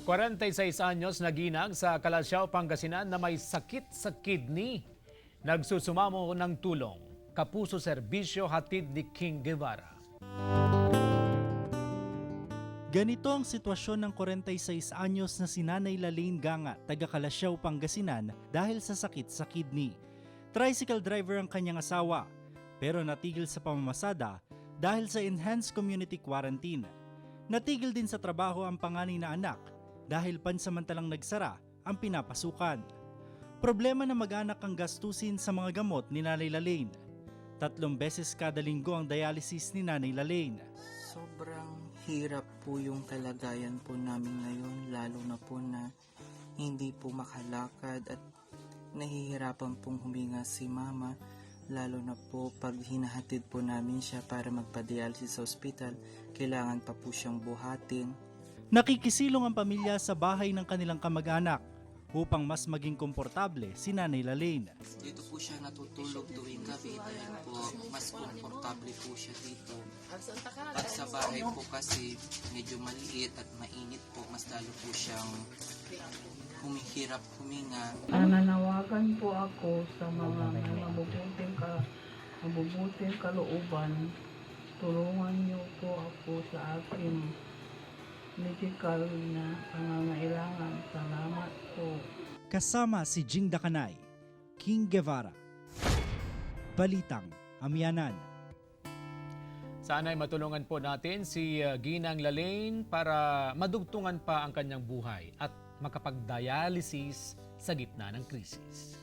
46 anyos na ginang sa Calasiao, Pangasinan na may sakit sa kidney. Nagsusumamo ng tulong. Kapuso serbisyo hatid ni King Guevara. Ganito ang sitwasyon ng 46 anyos na si Nanay Lalaine Ganga, taga Calasiao, Pangasinan dahil sa sakit sa kidney. Tricycle driver ang kanyang asawa, pero natigil sa pamamasada dahil sa enhanced community quarantine. Natigil din sa trabaho ang panganay na anak dahil pansamantalang nagsara ang pinapasukan. Problema na mag-anak ang gastusin sa mga gamot ni Nanay Lalaine. 3 beses kada linggo ang dialysis ni Nanay Lalaine. Sobrang hirap po yung kalagayan po namin ngayon, lalo na po na hindi po makalakad at nahihirapan pong huminga si mama, lalo na po pag hinahatid po namin siya para magpa-dialysis sa ospital, kailangan pa po siyang buhatin. Nakikisilong ang pamilya sa bahay ng kanilang kamag-anak upang mas maging komportable si Nanay Lalaine. Dito po siya natutulog tuwing gabi dahil po mas komportable po siya dito. At sa bahay po kasi medyo maliit at mainit po, mas lalo po siyang humihirap huminga. Nananawagan po ako sa mga mabubuting kalooban. Tulungan niyo po ako sa aking medical na pangangailangan. Salamat po. Kasama si Jing Dakanay, King Guevara. Balitang Amyanan. Sana ay matulungan po natin si Ginang Lalaine para madugtungan pa ang kanyang buhay at makapag-dialysis sa gitna ng krisis.